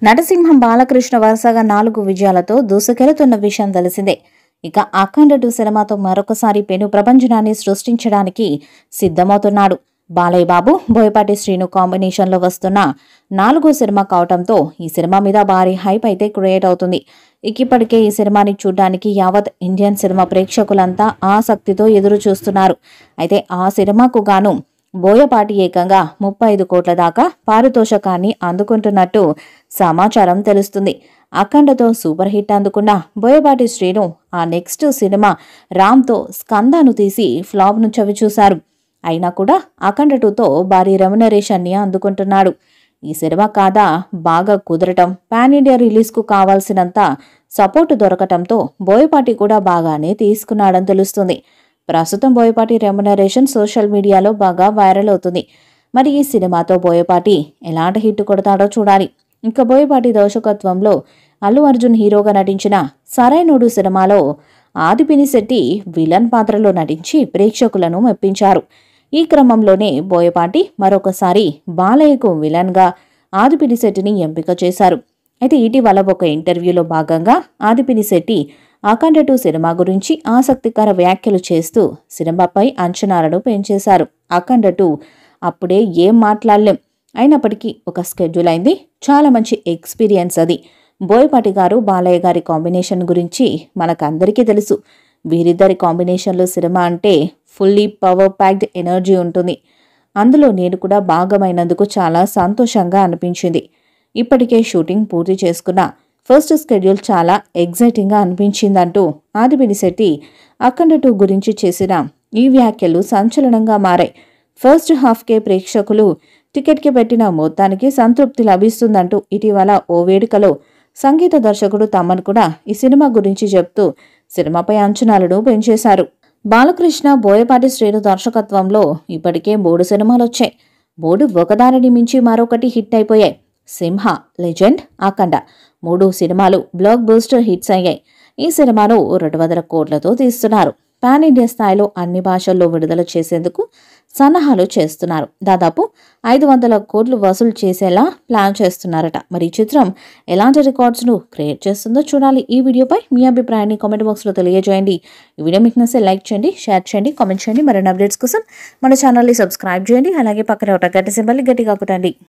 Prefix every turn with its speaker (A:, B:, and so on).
A: నటసింహం బాలకృష్ణ వరుసగా 4 విజయాలతో దూసుకెళ్తున్న విషయం తెలిసిందే. ఇక అఖండ 2 సినిమాతో మరొకసారి పెను ప్రపంచనాన్ని సృష్టించడానికి సిద్ధమవుతున్నాడు. బాలయ్య బాబు, బోయపాటి శ్రీను కాంబినేషన్లో వస్తున్న 4వ సినిమా కావటంతో ఈ సినిమా మీద భారీ హైప్ అయితే క్రియేట్ అవుతుంది. ఇప్పటికే ఈ సినిమాని చూడ్డానికి యావత్ ఇండియన్ సినిమా ప్రేక్షకులంతా ఆసక్తితో ఎదురు చూస్తున్నారు. అయితే ఆ సినిమాకు గాను బోయపాటి ఏకంగా 35 కోట్ల దాకా పారితోషకాన్ని అందుకుంటున్నట్టు సమాచారం తెలుస్తుంది. అఖండతో సూపర్ హిట్ అందుకున్న బోయపాటి శ్రీను ఆ నెక్స్ట్ సినిమా రామ్తో స్కందాను తీసి ఫ్లాప్ను చవిచూశారు. అయినా కూడా అఖండ 2తో భారీ రెమ్యునరేషన్ని అందుకుంటున్నాడు. ఈ సినిమా కథ బాగా కుదరటం, పాన్ ఇండియా రిలీజ్కు కావాల్సినంత సపోర్టు దొరకటంతో బోయపాటి కూడా బాగానే తీసుకున్నాడని తెలుస్తుంది. ప్రస్తుతం బోయపాటి రెమ్యునరేషన్ సోషల్ మీడియాలో బాగా వైరల్ అవుతుంది. మరి ఈ సినిమాతో బోయపాటి ఎలాంటి హిట్ కొడతాడో చూడాలి. ఇంకా బోయపాటి దర్శకత్వంలో అల్లు అర్జున్ హీరోగా నటించిన సరైనోడు సినిమాలో ఆదిపినిశెట్టి విలన్ పాత్రలో నటించి ప్రేక్షకులను మెప్పించారు. ఈ క్రమంలోనే బోయపాటి మరొకసారి బాలయ్యకు విలన్గా ఆదిపినిశెట్టిని ఎంపిక చేశారు. అయితే ఇటీవల ఒక ఇంటర్వ్యూలో భాగంగా ఆదిపినిశెట్టి అఖండ 2 సినిమా గురించి ఆసక్తికర వ్యాఖ్యలు చేస్తూ సినిమాపై అంచనాలను పెంచేశారు. అఖండ 2 అప్పుడే ఏం మాట్లాడలేం, అయినప్పటికీ ఒక స్కెడ్యూల్ అయింది, చాలా మంచి ఎక్స్పీరియన్స్ అది. బోయపాటి గారు బాలయ్య గారి కాంబినేషన్ గురించి మనకందరికీ తెలుసు. వీరిద్దరి కాంబినేషన్లో సినిమా అంటే ఫుల్లీ పవర్ ప్యాక్డ్ ఎనర్జీ ఉంటుంది. అందులో నేను కూడా భాగమైనందుకు చాలా సంతోషంగా అనిపించింది. ఇప్పటికే షూటింగ్ పూర్తి చేసుకున్న ఫస్ట్ స్కెడ్యూల్ చాలా ఎగ్జైటింగ్గా అనిపించిందంటూ ఆదిపినిశెట్టి అఖండ 2 గురించి చేసిన ఈ వ్యాఖ్యలు సంచలనంగా మారాయి. ఫస్ట్ హాఫ్కే ప్రేక్షకులు టికెట్కి పెట్టిన మొత్తానికి సంతృప్తి లభిస్తుందంటూ ఇటీవల ఓ వేడుకలో సంగీత దర్శకుడు తమన్ కూడా ఈ సినిమా గురించి చెప్తూ సినిమాపై అంచనాలను పెంచేశారు. బాలకృష్ణ, బోయపాటి శ్రీను దర్శకత్వంలో ఇప్పటికే 3 సినిమాలు వచ్చాయి. 3 ఒకదానిని మించి మరొకటి హిట్ అయిపోయాయి. సింహ, లెజెండ్, అఖండ 3 సినిమాలు బ్లాక్ బస్టర్ హిట్స్ అయ్యాయి. ఈ సినిమాను 200 కోట్లతో తీస్తున్నారు. పాన్ ఇండియా స్థాయిలో అన్ని భాషల్లో విడుదల చేసేందుకు సన్నాహాలు చేస్తున్నారు. దాదాపు 500 కోట్లు వసూలు చేసేలా ప్లాన్ చేస్తున్నారట. మరి ఈ చిత్రం ఎలాంటి రికార్డ్స్ను క్రియేట్ చేస్తుందో చూడాలి. ఈ వీడియోపై మీ అభిప్రాయాన్ని కామెంట్ బాక్స్లో తెలియజేయండి. ఈ వీడియో మీకు నచ్చితే లైక్ చేయండి, షేర్ చేయండి, కామెంట్ చేయండి. మరిన్ని అప్డేట్స్ కోసం మన ఛానల్ని సబ్స్క్రైబ్ చేయండి. అలాగే పక్కన ఒక గంట సింబల్ని గట్టిగా కొట్టండి.